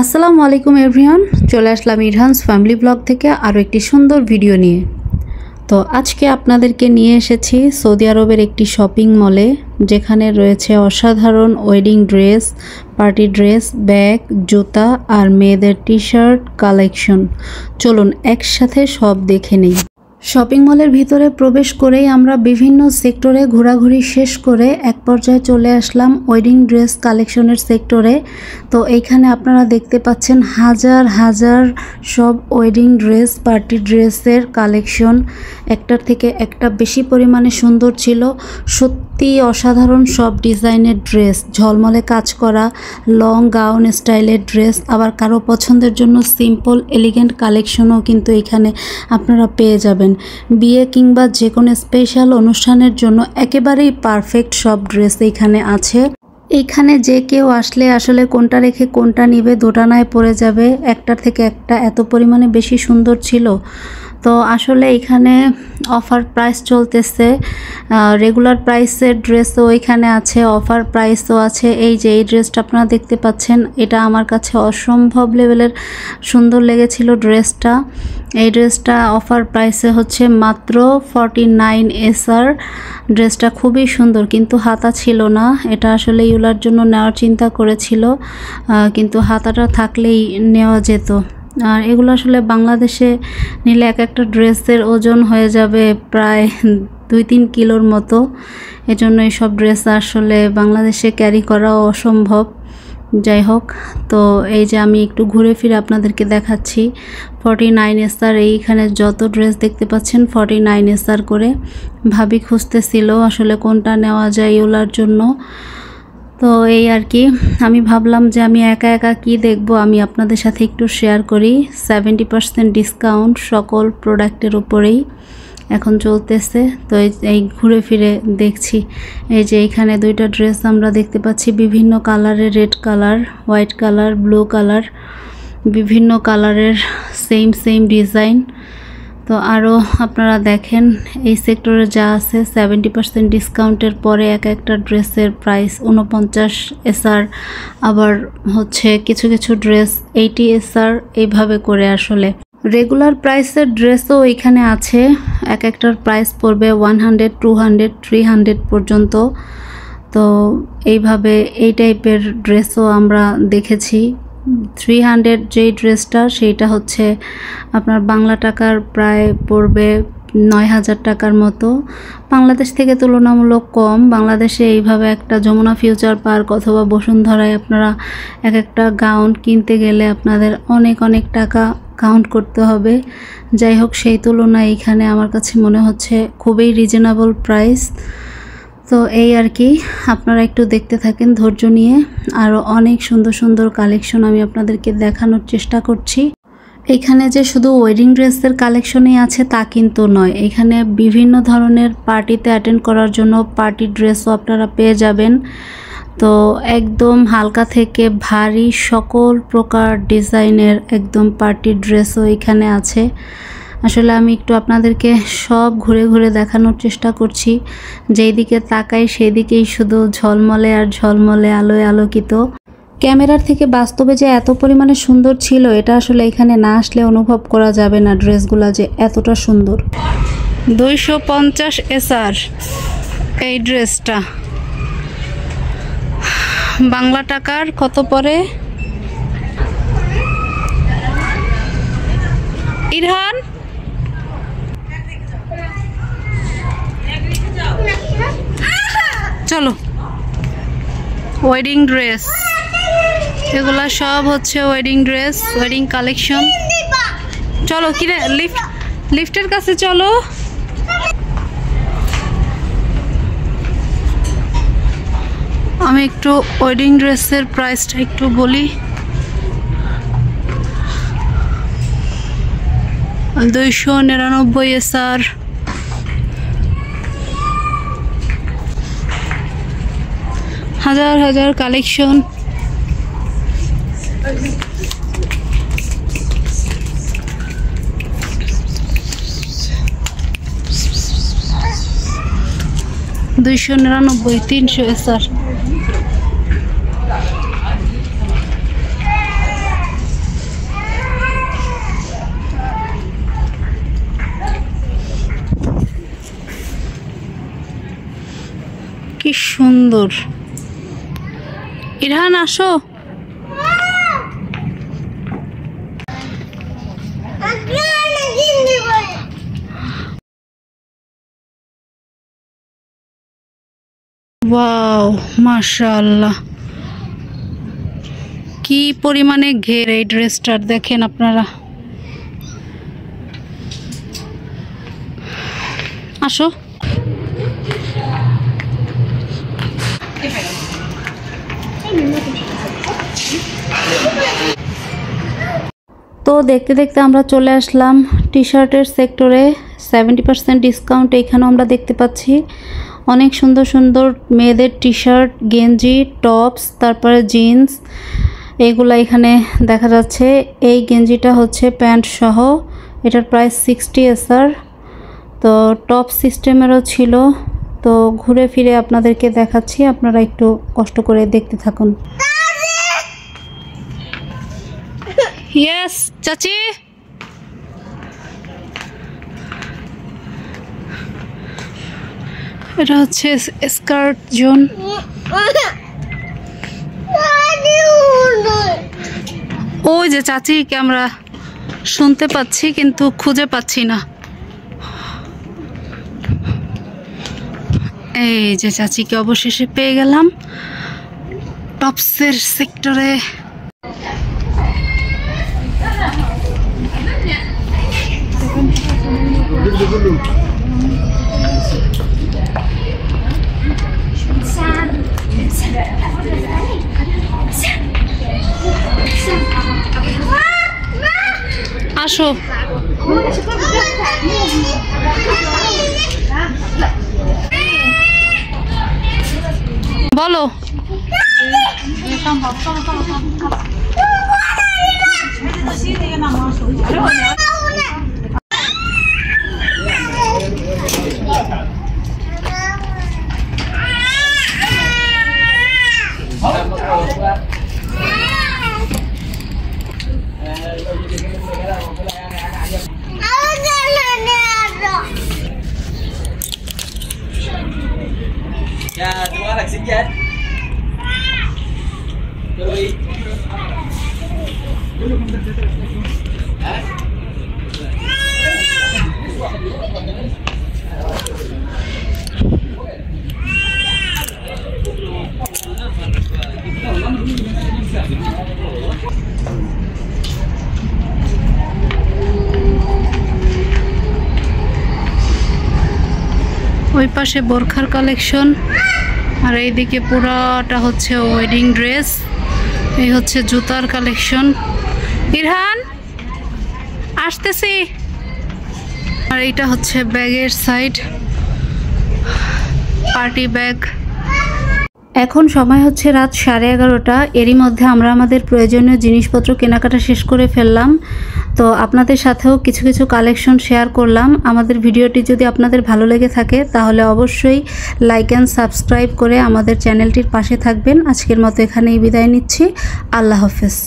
আসসালামু আলাইকুম এভরিওয়ান, চলে আসলাম ইরহানস ফ্যামিলি ব্লগ থেকে আরও একটি সুন্দর ভিডিও নিয়ে। তো আজকে আপনাদেরকে নিয়ে এসেছি সৌদি আরবের একটি শপিং মলে, যেখানে রয়েছে অসাধারণ wedding dress, party dress, bag, জুতা আর মেয়েদের টি শার্ট কালেকশন। চলুন একসাথে সব দেখে নিই। শপিং মলের ভিতরে প্রবেশ করেই আমরা বিভিন্ন সেক্টরে ঘোরাঘুরি শেষ করে এক পর্যায়ে চলে আসলাম ওয়েডিং ড্রেস কালেকশনের সেক্টরে। তো এইখানে আপনারা দেখতে পাচ্ছেন হাজার হাজার সব ওয়েডিং ড্রেস, পার্টি ড্রেসের কালেকশন। একটার থেকে একটা বেশি পরিমাণে সুন্দর ছিল। সত্যি অসাধারণ সব ডিজাইনের ড্রেস, ঝলমলে কাজ করা লং গাউন স্টাইলের ড্রেস, আবার কারো পছন্দের জন্য সিম্পল এলিগেন্ট কালেকশনও কিন্তু এখানে আপনারা পেয়ে যাবেন। বিয়ে কিংবা যে কোনো স্পেশাল অনুষ্ঠানের জন্য একেবারেই পারফেক্ট সব ড্রেস এইখানে আছে। এইখানে যে কেউ আসলে আসলে কোনটা রেখে কোনটা নিবে দোটানায় পড়ে যাবে। একটার থেকে একটা এত পরিমাণে বেশি সুন্দর ছিল। তো আসলে এখানে অফার প্রাইস চলতেছে, রেগুলার প্রাইসের ড্রেসও এখানে আছে, অফার প্রাইসও আছে। এই যে এই ড্রেসটা আপনারা দেখতে পাচ্ছেন, এটা আমার কাছে অসম্ভব লেভেলের সুন্দর লেগেছিল ড্রেসটা। এই ড্রেসটা অফার প্রাইসে হচ্ছে মাত্র 49 SR। ড্রেসটা খুবই সুন্দর, কিন্তু হাতা ছিল না। এটা আসলে ইউলার জন্য নেওয়ার চিন্তা করেছিল, কিন্তু হাতাটা থাকলেই নেওয়া যেত। আর এগুলো আসলে বাংলাদেশে নিলে এক একটা ড্রেসের ওজন হয়ে যাবে প্রায় 2-3 কিলোর মতো। এজন্য এইসব ড্রেস আসলে বাংলাদেশে ক্যারি করা অসম্ভব। যাই হোক, তো এই যে আমি একটু ঘুরে ফিরে আপনাদেরকে দেখাচ্ছি। 49 SR, এইখানে যত ড্রেস দেখতে পাচ্ছেন 49 SR করে। ভাবি খুঁজতেছিল আসলে কোনটা নেওয়া যায় ইউলার জন্য। তো এই আর কি, আমি ভাবলাম যে আমি একা একা কি দেখব, আমি আপনাদের সাথে একটু শেয়ার করি। 70% ডিসকাউন্ট সকল প্রোডাক্টের উপরেই এখন চলতেছে। তো এই ঘুরে ফিরে দেখছি। এই যে এইখানে দুইটা ড্রেস আমরা দেখতে পাচ্ছি বিভিন্ন কালারের, red colour, white colour, blue colour, বিভিন্ন কালারের সেম ডিজাইন। তো আরও আপনারা দেখেন এই সেক্টরে যা আছে 70% ডিসকাউন্টের পরে এক একটা ড্রেসের প্রাইস 49 SR, আবার হচ্ছে কিছু কিছু ড্রেস 80 SR, এইভাবে করে। আসলে রেগুলার প্রাইসের ড্রেসও এখানে আছে, এক একটার প্রাইস পড়বে 100, 200, 300 পর্যন্ত। তো এইভাবে এই টাইপের ড্রেসও আমরা দেখেছি। 300 যেই ড্রেসটা, সেইটা হচ্ছে আপনার বাংলা টাকার প্রায় পড়বে 9000 টাকার মতো। বাংলাদেশ থেকে তুলনামূলক কম। বাংলাদেশে এইভাবে একটা যমুনা ফিউচার পার্ক অথবা বসুন্ধরায় আপনারা এক একটা গাউন কিনতে গেলে আপনাদের অনেক টাকা কাউন্ট করতে হবে। যাই হোক, সেই তুলনায় এখানে আমার কাছে মনে হচ্ছে খুবই রিজনেবল প্রাইস। তো এই আর কি, আপনারা একটু দেখতে থাকেন ধৈর্য নিয়ে। আরও অনেক সুন্দর সুন্দর কালেকশন আমি আপনাদেরকে দেখানোর চেষ্টা করছি। এখানে যে শুধু ওয়েডিং ড্রেসের কালেকশনই আছে তা কিন্তু নয়, এখানে বিভিন্ন ধরনের পার্টিতে অ্যাটেন্ড করার জন্য পার্টি ড্রেসও আপনারা পেয়ে যাবেন। তো একদম হালকা থেকে ভারী সকল প্রকার ডিজাইনের একদম পার্টি ড্রেসও এখানে আছে। আসলে আমি একটু আপনাদেরকে সব ঘুরে ঘুরে দেখানোর চেষ্টা করছি। যেই দিকে তাকাই সেই দিকেই শুধু ঝলমলে আর ঝলমলে, আলোয় আলোকিত। ক্যামেরার থেকে বাস্তবে যে এত পরিমাণে সুন্দর ছিল, এটা আসলে এখানে না আসলে অনুভব করা যাবে না ড্রেসগুলো যে এতটা সুন্দর। 250 SR এই ড্রেসটা বাংলা টাকার কত পড়ে ইরহান? চলো, ওয়েডিং ড্রেস, এগুলা সব হচ্ছে ওয়েডিং ড্রেস, ওয়েডিং কালেকশন। চলো কিরে, লিফটের কাছে চলো। আমি একটু ওয়েডিং ড্রেসের প্রাইসটা একটু বলি। 299 SR, হাজার কালেকশন। $299, 300 SR। সুন্দর। ইরহান আসো। ওয়াও, মাশাআল্লাহ, কি পরিমাণে ঘের এই ড্রেসটার, দেখেন আপনারা। আসো। তো দেখতে দেখতে আমরা চলে আসলাম টি শার্টের সেক্টরে। 70% ডিসকাউন্ট এখানেও আমরা দেখতে পাচ্ছি। অনেক সুন্দর সুন্দর মেয়েদের টি শার্ট, গেঞ্জি, টপস, তারপরে জিন্স, এইগুলা এখানে দেখা যাচ্ছে। এই গেঞ্জিটা হচ্ছে প্যান্ট সহ, এটার প্রাইস 60 SR। তো টপ সিস্টেমেরও ছিল। তো ঘুরে ফিরে আপনাদেরকে দেখাচ্ছি, আপনারা একটু কষ্ট করে দেখতে থাকুন। ইয়েস চাচি, এটা হচ্ছে স্কার্ট জোন। ওই যে চাচিকে আমরা শুনতে পাচ্ছি কিন্তু খুঁজে পাচ্ছি না। এই যে চাচিকে অবশেষে পেয়ে গেলাম টপসের সেক্টরে। আসো। বলো। Ya, tunggu anak sikit. Doi. ওই পাশে বোরখার কালেকশন, আর এইদিকে পুরাটা হচ্ছে ওয়েডিং ড্রেস। এই হচ্ছে জুতার কালেকশন। ইরহান আসতেছি। আর এইটা হচ্ছে ব্যাগের সাইড, পার্টি ব্যাগ। এখন সময় হচ্ছে রাত 11:30। এরই মধ্যে আমরা আমাদের প্রয়োজনীয় জিনিসপত্র কেনাকাটা শেষ করে ফেললাম। তো আপনাদের সাথেও কিছু কিছু কালেকশন শেয়ার করলাম। আমাদের ভিডিওটি যদি আপনাদের ভালো লেগে থাকে তাহলে অবশ্যই লাইক অ্যান্ড সাবস্ক্রাইব করে আমাদের চ্যানেলটির পাশে থাকবেন। আজকের মতো এখানেই বিদায় নিচ্ছি। আল্লাহ হাফেজ।